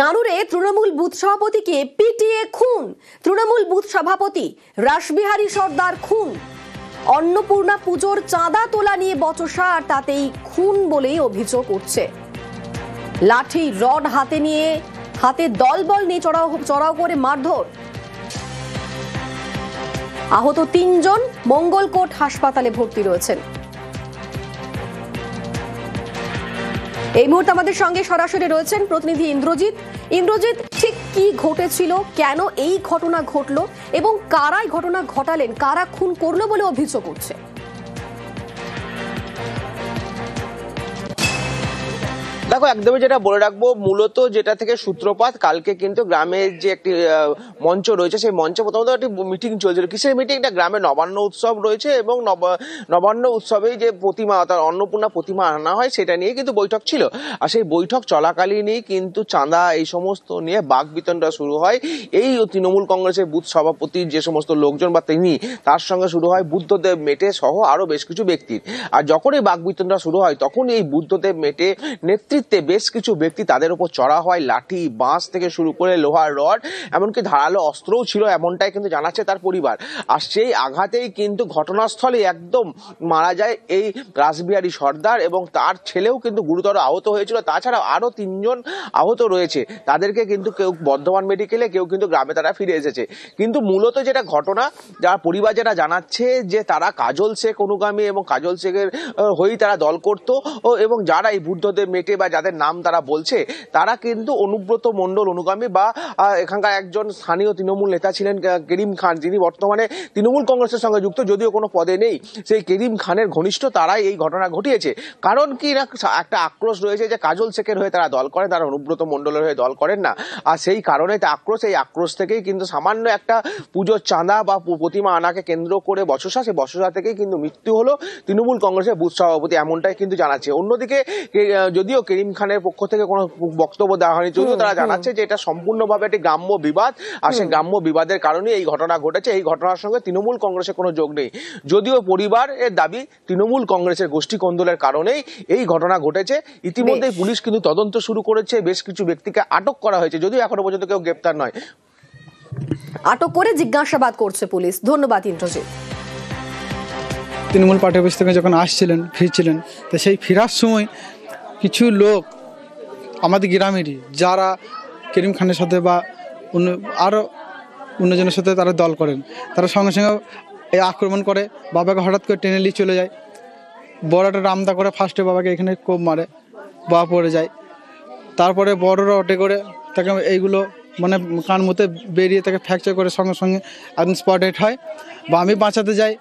নানুরে Trinamool booth সভাপতিকে পিটিয়ে খুন। তৃণমূল বুথ সভাপতি রাসবিহারী সর্দার খুন। অন্নপূর্ণা পুজোর চাঁদা তোলা নিয়ে বচসা, আর তাতেই খুন বলেই অভিযোগ উঠছে। লাঠি রড হাতে দলবল নিয়ে চড়াও করে মারধর। আহত ৩ জন মঙ্গলকোট হাসপাতালে ভর্তি রয়েছেন। এই মুহূর্তে আমাদের সঙ্গে সরাসরি রয়েছেন প্রতিনিধি ইন্দ্রজিৎ, ঠিক কি ঘটেছিল, কেন এই ঘটনা ঘটলো এবং কারাই ঘটনা ঘটালেন, কারা খুন করলো বলে অভিযোগ উঠছে? দেখো, একদমই যেটা বলে রাখবো, মূলত যেটা থেকে সূত্রপাত, কালকে কিন্তু গ্রামের যে একটি মঞ্চ রয়েছে, সেই মঞ্চে প্রথমত একটি মিটিং চলছিল। কিসের মিটিং? এটা গ্রামে নবান্ন উৎসব রয়েছে এবং নবান্ন উৎসবেই যে প্রতিমা, অর্থাৎ অন্নপূর্ণা প্রতিমা আনা হয়, সেটা নিয়ে কিন্তু বৈঠক ছিল। আর সেই বৈঠক চলাকালীনই কিন্তু চাঁদা এই সমস্ত নিয়ে বাকবিতণ্ডা শুরু হয়। এই তৃণমূল কংগ্রেসের বুথ সভাপতির যে সমস্ত লোকজন বা তিনি, তার সঙ্গে শুরু হয় বুদ্ধদেব মেটে সহ আরো বেশ কিছু ব্যক্তির। আর যখন এই বাকবিতণ্ডা শুরু হয়, তখন এই বুদ্ধদেব মেটে নেতৃত্বে বেশ কিছু ব্যক্তি তাদের উপর চড়া হয়। লাঠি, বাঁশ থেকে শুরু করে লোহার রড, এমনকি ধারালো অস্ত্রও ছিল, এমনটাই কিন্তু জানাচ্ছে তার পরিবার। আর সেই আঘাতেই কিন্তু ঘটনাস্থলে একদম মারা যায় এই রাসবিহারী সর্দার, এবং তার ছেলেও কিন্তু গুরুতর আহত হয়েছিল। তাছাড়া আরো ৩ জন আহত রয়েছে, তাদেরকে কিন্তু কেউ বর্ধমান মেডিকেলে, কেউ কিন্তু গ্রামে তারা ফিরে এসেছে। কিন্তু মূলত যেটা ঘটনা, যারা পরিবার যেটা জানাচ্ছে যে তারা কাজল শেখ অনুগামী এবং কাজল শেখের হয়েই তারা দল করত, এবং যারা এই বুদ্ধদেব মেটে বা যাদের নাম তারা বলছে, তারা কিন্তু অনুব্রত মণ্ডল অনুগামী বা এখানকার একজন স্থানীয় তৃণমূল নেতা ছিলেন করিম খান, যিনি বর্তমানে তৃণমূল কংগ্রেসের সঙ্গে যুক্ত, যদিও কোনো পদে নেই। সেই করিম খানের ঘনিষ্ঠ তারাই এই ঘটনা ঘটিয়েছে। কারণ কি না, একটা আক্রোশ রয়েছে যে কাজল শেখের হয়ে তারা দল করেন, তারা অনুব্রত মণ্ডলের হয়ে দল করেন না। আর সেই কারণে এই আক্রোশ থেকেই কিন্তু সামান্য একটা পুজোর চাঁদা বা প্রতিমা আনাকে কেন্দ্র করে বচসা, সেই বচসা থেকেই কিন্তু মৃত্যু হলো তৃণমূল কংগ্রেসের বুথ সভাপতি, এমনটাই কিন্তু জানাচ্ছে। অন্যদিকে যদিও করিম খানের পক্ষ থেকে কোনো বক্তব্য দেওয়া হয়নি, যদিও তারা জানাচ্ছে যে এটা সম্পূর্ণভাবে একটি গ্রাম্য বিবাদ, আর সেই গ্রাম্য বিবাদের কারণে এই ঘটনা ঘটেছে। এই ঘটনার সঙ্গে তৃণমূল কংগ্রেসের কোনো যোগ নেই, যদিও পরিবারের দাবি তৃণমূল কংগ্রেসের গোষ্ঠী কোন্দলের কারণেই এই ঘটনা ঘটেছে। ইতিমধ্যে পুলিশ কিন্তু তদন্ত শুরু করেছে, বেশ কিছু ব্যক্তিকে আটক করা হয়েছে, যদিও এখনো পর্যন্ত কেউ গ্রেপ্তার নয়। আটক করে জিজ্ঞাসাবাদ করছে পুলিশ। ধন্যবাদ ইন্দ্রজিৎ। তৃণমূল পার্টি অফিস থেকে যখন ফিরছিলেন, তো সেই ফেরার সময় কিছু লোক আমাদের গ্রামেরই, যারা করিম খানের সাথে বা আরও অন্যজনের সাথে তারা দল করেন, তারা সঙ্গে সঙ্গে এই আক্রমণ করে, বাবাকে হঠাৎ করে টেনে নিয়ে চলে যায়। বড় একটা রামদা করে ফার্স্টে বাবাকে এখানে কোপ মারে, বাবা পড়ে যায়। তারপরে বড়রা অটে করে তাকে এইগুলো মানে কান মুতে বেরিয়ে তাকে ফ্র্যাকচার করে সঙ্গে সঙ্গে একদম স্পট ডেড হয়। বা আমি বাঁচাতে যাই,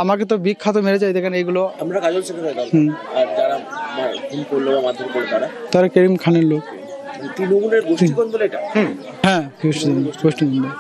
আমাকে তো বিখ্যাত মেরে যায়। দেখেন এইগুলো আমরা কাজল শেখের দল, আর যারা খুন করলো বা মারধর করলো তারা করিম খানের লোক, তৃণমূলের গোষ্ঠী কোন্দল। এটা হ্যাঁ, গোষ্ঠী কোন্দল।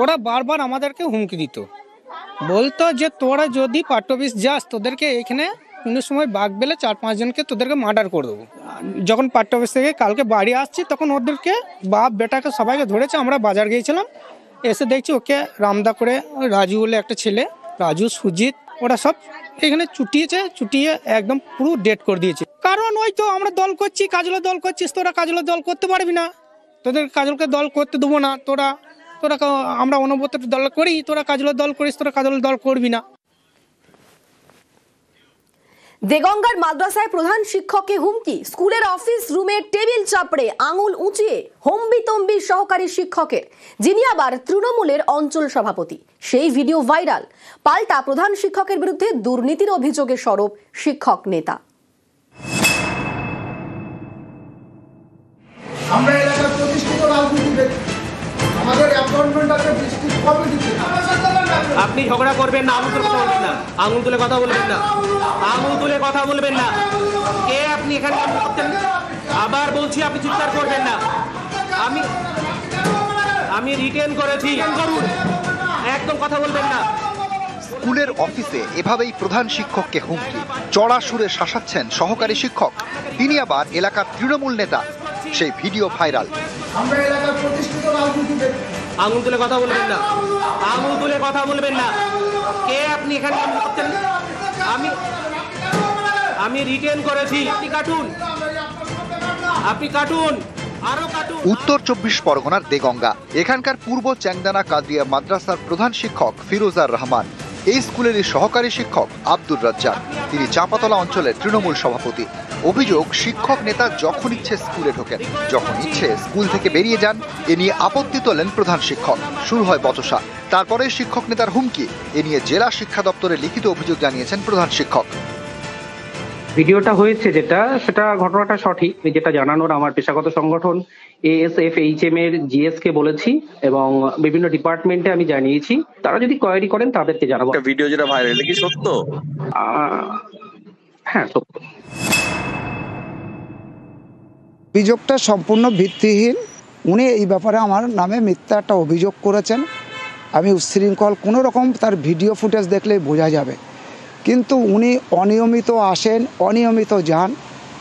ওরা বারবার আমাদেরকে হুমকি দিত, বলতো যে তোরা যদি পার্টি অফিস যাস, তোদেরকে এখানে কোনো সময় বাঘ বেলে 4-5 জনকে তোদেরকে মার্ডার করে দেবো। যখন পার্টি অফিস থেকে কালকে বাড়ি আসছি, তখন ওদেরকে বাপ বেটাকে সবাইকে ধরেছে। আমরা বাজার গিয়েছিলাম, এসে দেখছি ওকে রামদা করে রাজু বলে একটা ছেলে, রাজু, সুজিত, ওরা সব এখানে চুটিয়ে একদম পুরো ডেট করে দিয়েছে। কারণ ওই তো আমরা দল করছি, কাজলের দল করছিস, তোরা কাজলের দল করতে পারবি না, তোদের কাজলকে দল করতে দেবো না। তোরা আমরা অনুব্রতের দল করি, তোরা কাজলের দল করিস, তোরা কাজলের দল করবি না। দেগঙ্গার মাদ্রাসায় প্রধান শিক্ষককে হুমকি, স্কুলের অফিস রুমে টেবিল চাপড়ে আঙুল উঁচিয়ে হম্বিতম্বি সহকারী শিক্ষকের, যিনি আবার তৃণমূলের অঞ্চল সভাপতি। সেই ভিডিও ভাইরাল। পাল্টা প্রধান শিক্ষকের বিরুদ্ধে দুর্নীতির অভিযোগে সরব শিক্ষক নেতা। আমরা এলাকার প্রতিষ্ঠিত রাজনীতিবিদ, আমাদের অ্যাপয়েন্টমেন্টটাকে ডিস্ট্রিক্ট কমিটিতে। আপনি ঝগড়া করবেন না, আঙুল তুলে কথা বলবেন না, আঙুল তুলে কথা বলবেন না, আঙুল তুলে কথা বলবেন না। কে আপনি এখানে? আবার বলছি, আপনি চিৎকার করবেন না। আমি রিটেন করেছি, করুন, একদম কথা বলবেন না। স্কুলের অফিসে এভাবেই প্রধান শিক্ষককে হুমকি, চড়া সুরে শাসাচ্ছেন সহকারী শিক্ষক, তিনি আবার এলাকার তৃণমূল নেতা। সেই ভিডিও ভাইরাল। আমরা এলাকার প্রতিষ্ঠিত রাজনীতিবিদ, আঙুল তুলে কথা বলবেন না, আঙুল তুলে কথা বলবেন না। কে আপনি এখানে? আমি রিটেন করেছি, আপনি কাটুন। আপনি কাটুন, আরো কাটুন। উত্তর 24 পরগনার দেগঙ্গা, এখানকার পূর্ব চ্যাংদানা কাদিয়া মাদ্রাসার প্রধান শিক্ষক ফিরোজার রহমান। এই স্কুলেরই সহকারী শিক্ষক আব্দুর রাজ্জাক, তিনি চাঁপাতলা অঞ্চলের তৃণমূল সভাপতি। অভিযোগ, শিক্ষক নেতা যখন ইচ্ছে স্কুলে ঢোকেন, যখন ইচ্ছে স্কুল থেকে বেরিয়ে যান। এ নিয়ে আপত্তি তোলেন প্রধান শিক্ষক, শুরু হয় বচসা। তারপরে শিক্ষক নেতার হুমকি। এ নিয়ে জেলা শিক্ষা দপ্তরে লিখিত অভিযোগ জানিয়েছেন প্রধান শিক্ষক। ভিডিওটা হয়েছে সেটা ঘটনাটা সঠিক, যেটা জানানোর আমার পেশাগত সংগঠন ASFHM এর GS কে বলেছি এবং বিভিন্ন ডিপার্টমেন্টে আমি জানিয়েছি। তারা যদি কোয়েরি করেন তাদেরকে জানাবো। ভিডিও যেটা ভাইরাল, কি সত্য? হ্যাঁ, সত্য। অভিযোগটা সম্পূর্ণ ভিত্তিহীন। উনি এই ব্যাপারে আমার নামে মিথ্যা একটা অভিযোগ করেছেন। আমি উচ্ছৃঙ্খল, কোনো রকম তার ভিডিও ফুটেজ দেখলেই বোঝা যাবে। কিন্তু উনি অনিয়মিত আসেন, অনিয়মিত যান।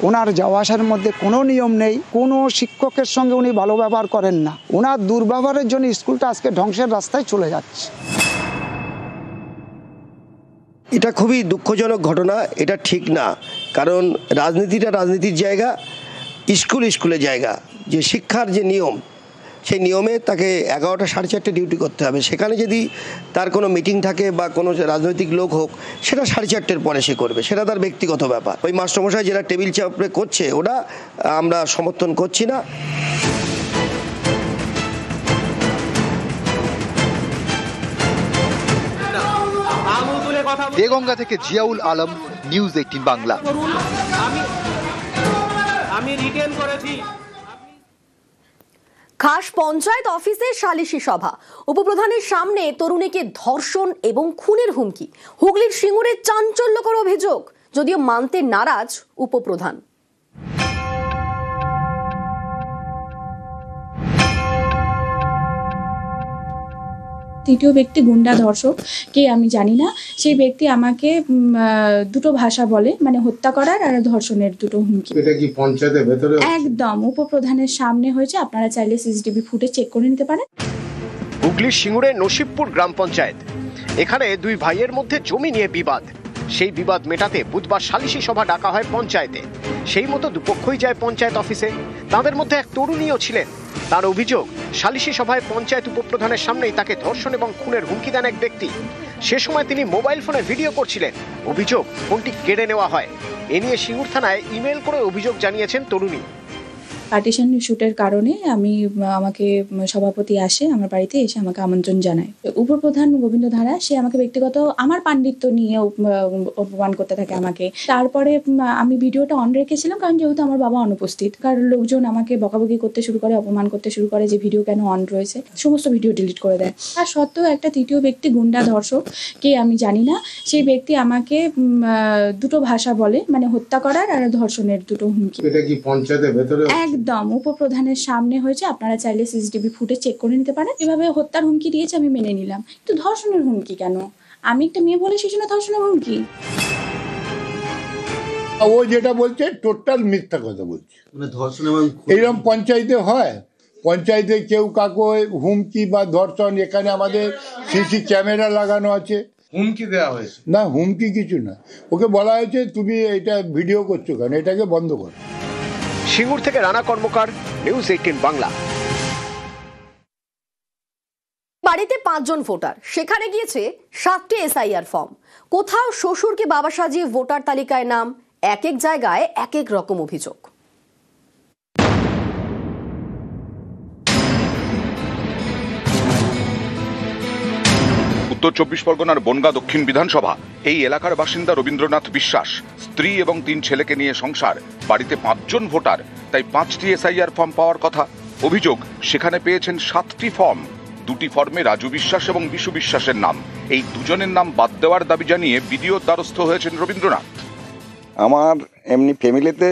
ওনার যাওয়া আসার মধ্যে কোনো নিয়ম নেই। কোনো শিক্ষকের সঙ্গে উনি ভালো ব্যবহার করেন না। ওনার দুর্ব্যবহারের জন্য স্কুলটা আজকে ধ্বংসের রাস্তায় চলে যাচ্ছে। এটা খুবই দুঃখজনক ঘটনা, এটা ঠিক না। কারণ রাজনীতিটা রাজনীতির জায়গা, স্কুলের জায়গা। যে শিক্ষার যে নিয়ম, সেই নিয়মে তাকে 11টা 4:30 ডিউটি করতে হবে। সেখানে যদি তার কোনো মিটিং থাকে বা কোনো রাজনৈতিক লোক হোক, সেটা 4:30 পরে সে করবে, সেটা তার ব্যক্তিগত ব্যাপার। ওই মাস্টারমশাই যেটা টেবিল চাপড়ে করছে, ওটা আমরা সমর্থন করছি না। দেগঙ্গা থেকে জিয়াউল আলম, নিউজ 18 বাংলা। আমি রিটেন করেছি। খাস পঞ্চায়েত অফিসের সালিশি সভা, উপপ্রধানের সামনে তরুণীকে ধর্ষণ এবং খুনের হুমকি। হুগলির সিঙ্গুরে চাঞ্চল্যকর অভিযোগ, যদিও মানতে নারাজ উপপ্রধান। তৃতীয় ব্যক্তি গুন্ডা ধর্ষক কে আমি জানি না, সেই ব্যক্তি আমাকে দুটো ভাষা বলে, মানে হত্যা করার আর ধর্ষণের দুটো হুমকি। এটা কি পঞ্চায়েতের ভেতরে? একদম উপপ্রধানের সামনে হয়েছে, আপনারা চাইলে CCTV ফুটেজ চেক করে নিতে পারেন। হুগলির সিঙ্গুরে নসিবপুর গ্রাম পঞ্চায়েত, এখানে দুই ভাইয়ের মধ্যে জমি নিয়ে বিবাদ। সেই বিবাদ মেটাতে বুধবার সালিশি সভা ডাকা হয় পঞ্চায়েতে। সেই মতো দুপক্ষই যায় পঞ্চায়েত অফিসে। তাদের মধ্যে এক তরুণীও ছিলেন। তার অভিযোগ, সালিশি সভায় পঞ্চায়েত উপপ্রধানের সামনেই তাকে ধর্ষণ এবং খুনের হুমকি দেন এক ব্যক্তি। সে সময় তিনি মোবাইল ফোনে ভিডিও করছিলেন। অভিযোগ, ফোনটি কেড়ে নেওয়া হয়। এ নিয়ে সিঙ্গুর থানায় ইমেল করে অভিযোগ জানিয়েছেন তরুণী। পার্টিশন শুটের কারণে আমাকে সভাপতি আসে আমার বাড়িতে, এসে আমাকে আমন্ত্রণ জানায়। উপপ্রধান গোবিন্দ ধারা, সে আমাকে ব্যক্তিগত আমার পাণ্ডিত্য নিয়ে অপমান করতে থাকে আমাকে। তারপরে আমি ভিডিওটা অন রেখেছিলাম, কারণ যেহেতু আমার বাবা অনুপস্থিত। কারণ লোকজন আমাকে বকাবকি করতে শুরু করে, অপমান করতে শুরু করে, যে ভিডিও কেন অন রয়েছে। সমস্ত ভিডিও ডিলিট করে দেয়। আর সত্ত্বেও একটা তৃতীয় ব্যক্তি গুন্ডা ধর্ষক কে আমি জানি না, সেই ব্যক্তি আমাকে দুটো ভাষা বলে, মানে হত্যা করার আর ধর্ষণের দুটো হুমকি। এটা কি পঞ্চায়েতের ভেতরে? একদম উপপ্রধানের সামনে হয়েছে, আপনারা চাইলে CCTV ফুটেজ চেক করে নিতে পারেন। এভাবে হত্যার হুমকি দিয়েছে, আমি মেনে নিলাম। কিন্তু ধর্ষণের হুমকি কেন? আমি একটা মেয়ে বলে সেই জন্য ধর্ষণের হুমকি? ও যেটা বলছে টোটাল মিথ্যা কথা বলছে। মানে ধর্ষণ এবং এইরকম পঞ্চায়েতে হয়? পঞ্চায়েতে কেউ কাকু হুমকি বা ধর্ষণ, এখানে আমাদের CC ক্যামেরা লাগানো আছে। হুমকি দেওয়া হয়েছে? না, হুমকি কিছু না। ওকে বলা হয়েছে তুমি এটা ভিডিও করছো কেন, এটাকে বন্ধ করো। সিঙ্গুর থেকে রানা কর্মকার, নিউজ 18 বাংলা। বাড়িতে 5 জন ভোটার, সেখানে গিয়েছে 7টি SIR ফর্ম। কোথাও শ্বশুরকে বাবা সাজিয়ে ভোটার তালিকায় নাম, এক এক জায়গায় এক এক রকম অভিযোগ। উত্তর 24 পরগনার বনগাঁ দক্ষিণ বিধানসভা। এই এলাকার বাসিন্দা রবীন্দ্রনাথ বিশ্বাস, স্ত্রী এবং 3 ছেলেকে নিয়ে সংসার। বাড়িতে 5 জন ভোটার, তাই 5টি SIR ফর্ম পাওয়ার কথা। অভিযোগ, সেখানে পেয়েছেন 7টি ফর্ম। 2টি ফর্মে রাজু বিশ্বাস এবং বিশু বিশ্বাসের নাম। এই দুজনের নাম বাদ দেওয়ার দাবি জানিয়ে বিডিওর দ্বারস্থ হয়েছেন রবীন্দ্রনাথ। আমার এমনি ফ্যামিলিতে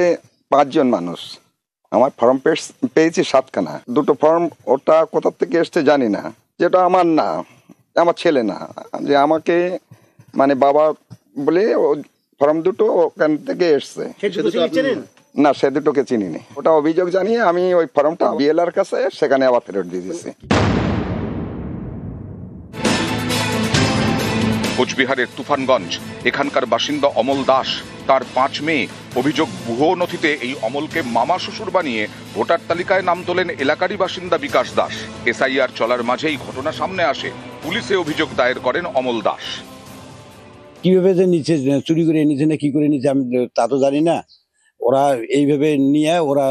5 জন মানুষ, আমার ফর্ম পেয়েছি 7খানা। 2টো ফর্ম ওটা কোথা থেকে এসছে জানি না, যেটা আমার না, আমার ছেলে না, যে আমাকে মানে বাবা বলে ফর্ম 2টো ওখান থেকে এসছে। না, সে 2টোকে চিনিনি। ওটা অভিযোগ জানিয়ে আমি ওই ফর্মটা BLR কাছে সেখানে আবার ফেরত দিয়ে দিয়েছি। কোচবিহারের তুফানগঞ্জ, এখানকার বাসিন্দা অমল দাস তার 5 মেয়ে। অভিযোগ ভুয়ো নথিতে এই অমলকে মামা শ্বশুর বানিয়ে ভোটার তালিকায় নাম তোলেন এলাকারই বাসিন্দা বিকাশ দাস। এসআইআর চলার মাঝেই ঘটনা সামনে আসে। পুলিশে অভিযোগ দায়ের করেন অমল দাস। কিভাবে যে নিচে চুরি করে নিচে না কি করে নিচে আমি তা তো জানি না। ওরা এইভাবে নিয়ে ওরা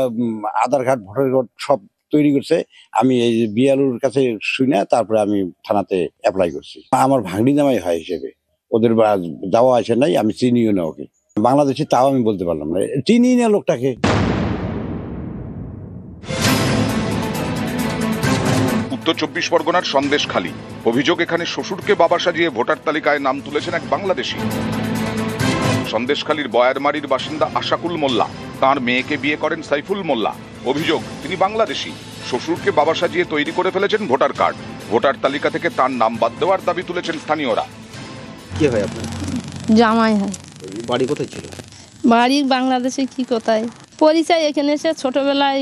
আধার কার্ড ভোটার কার্ড সব তৈরি করছে। আমি এই বিএলওর কাছে শুনে তারপরে আমি থানাতে অ্যাপ্লাই করছি। আমার ভাগ্নি জামাই হয় হিসেবে ওদের যাওয়া আসে নাই, আমি চিনিও না ওকে। বাংলাদেশি তাও আমি বলতে পারলাম না, চিনি না লোকটাকে। উত্তর 24 পরগনার সন্দেশখালী। অভিযোগ এখানে শ্বশুরকে বাবা সাজিয়ে ভোটার তালিকায় নাম তুলেছেন এক বাংলাদেশি। সন্দেশখালীর বয়ারমারির বাসিন্দা আশাকুল মোল্লা তার মেয়েকে বিয়ে করেন সাইফুল মোল্লা। অভিযোগ তিনি বাংলাদেশি। শ্বশুরকে বাবা সাজিয়ে তৈরি করে ফেলেছেন ভোটার কার্ড। ভোটার তালিকা থেকে তার নাম বাদ দেওয়ার দাবি তুলেছেন স্থানীয়রা। কে হয় আপনার? জামাই হয়। বাড়ি কোথায় ছিল? বাড়ি বাংলাদেশে। কি কোথায় পরিচয়? এখানে এসে ছোটবেলায়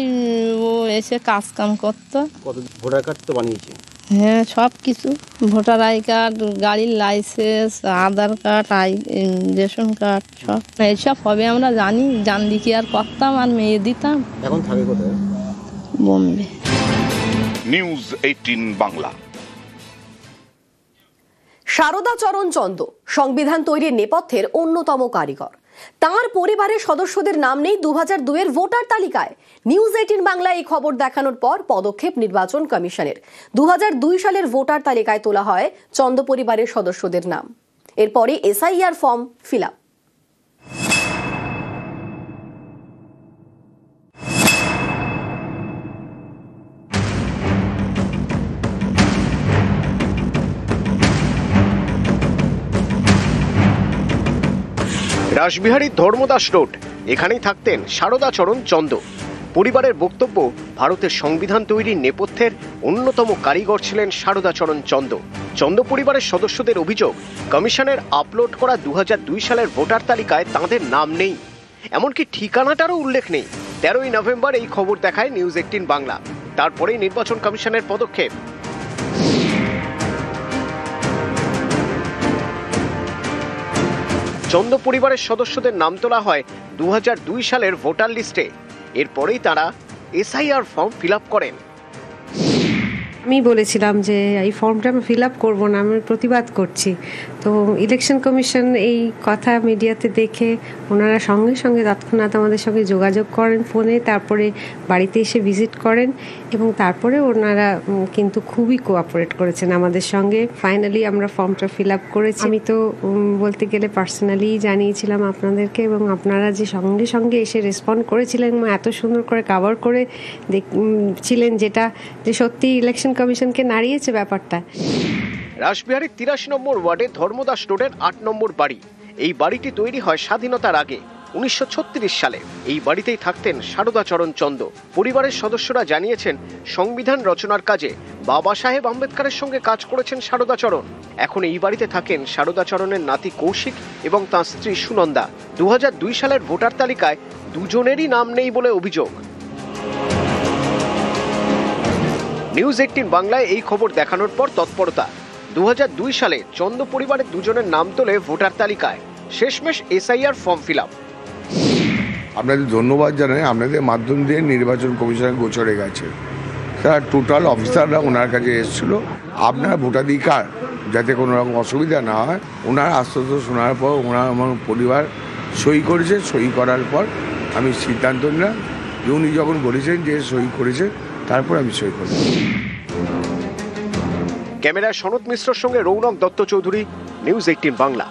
ও এসে কাজ কাম করতো। কত ভোটার কার্ড তো বানিয়েছে? হ্যাঁ, সব কিছু, ভোটার আই কার্ড, গাড়ির লাইসেন্স, আধার কার্ড, রেশন কার্ড, সব এইসব হবে আমরা জানি। জানলি কি আর করতাম, আর মেয়ে দিতাম। এখন থাকে কোথায়? বোম্বে। নিউজ 18 বাংলা। সারদা চরণ চন্দ সংবিধান তৈরির নেপথ্যের অন্যতম কারিগর। তার পরিবারের সদস্যদের নাম নেই 2002-এর ভোটার তালিকায়। নিউজ 18 বাংলা এই খবর দেখানোর পর পদক্ষেপ নির্বাচন কমিশনের। 2002 সালের ভোটার তালিকায় তোলা হয় চন্দ পরিবারের সদস্যদের নাম। এরপরে এসআইআর ফর্ম ফিল আপ। রাসবিহারীর ধর্মদাস রোড, এখানেই থাকতেন সারদা চরণ চন্দ। পরিবারের বক্তব্য, ভারতের সংবিধান তৈরির নেপথ্যের অন্যতম কারিগর ছিলেন সারদা চরণ চন্দ। চন্দ পরিবারের সদস্যদের অভিযোগ, কমিশনের আপলোড করা 2002 সালের ভোটার তালিকায় তাঁদের নাম নেই, এমনকি ঠিকানাটারও উল্লেখ নেই। 13ই নভেম্বর এই খবর দেখায় নিউজ 18 বাংলা। তারপরেই নির্বাচন কমিশনের পদক্ষেপ। চন্দ পরিবারের সদস্যদের নাম তোলা হয় 2002 সালের ভোটার লিস্টে। এরপরেই তারা এসআইআর ফর্ম ফিল আপ করেন। আমি বলেছিলাম যে এই ফর্মটা আমি ফিল আপ করবো না, আমি প্রতিবাদ করছি। তো ইলেকশন কমিশন এই কথা মিডিয়াতে দেখে ওনারা সঙ্গে সঙ্গে তৎক্ষণাৎ আমাদের সঙ্গে যোগাযোগ করেন ফোনে, তারপরে বাড়িতে এসে ভিজিট করেন এবং তারপরে ওনারা কিন্তু খুবই কোঅপারেট করেছেন আমাদের সঙ্গে। ফাইনালি আমরা ফর্মটা ফিল আপ করেছি। আমি তো বলতে গেলে পার্সোনালি জানিয়েছিলাম আপনাদেরকে, এবং আপনারা যে সঙ্গে সঙ্গে এসে রেসপন্ড করেছিলেন, এত সুন্দর করে কভার করে ছিলেন, যেটা যে সত্যি ইলেকশন কমিশনকে নাড়িয়েছে ব্যাপারটা। রাসবিহারীর 83 নম্বর ওয়ার্ডে ধর্মদাস রোডের 8 নম্বর বাড়ি। এই বাড়িটি তৈরি হয় স্বাধীনতার আগে 1936 সালে। এই বাড়িতেই থাকতেন সারদা চরণ চন্দ। পরিবারের সদস্যরা জানিয়েছেন, সংবিধান রচনার কাজে বাবা সাহেব আম্বেদকরের সঙ্গে কাজ করেছেন সারদা চরণ। এখন এই বাড়িতে থাকেন সারদা চরণের নাতি কৌশিক এবং তাঁর স্ত্রী সুনন্দা। 2002 সালের ভোটার তালিকায় দুজনেরই নাম নেই বলে অভিযোগ। নিউজ 18 বাংলায় এই খবর দেখানোর পর তৎপরতা। 2002 সালে চন্দ পরিবারের দুজনের নাম তোলে ভোটার তালিকায়। শেষমেশ এসআইআর ফর্ম ফিল আপ। আপনাদের ধন্যবাদ জানাই, আপনাদের মাধ্যম দিয়ে নির্বাচন কমিশনের গোচরে গেছে। তারা টোটাল অফিসাররা ওনার কাছে এসেছিল, আপনার ভোটাধিকার যাতে কোনো রকম অসুবিধা না হয়। ওনার আশ্বস্ত শোনার পর ওনার আমার পরিবার সই করেছে। সই করার পর আমি সিদ্ধান্ত নিলাম যে উনি যখন বলেছেন যে সই করেছে, তারপর আমি সই করলাম। ক্যামেরায় সনৎ মিশ্রর সঙ্গে রৌনক দত্ত চৌধুরী, নিউজ 18 বাংলা।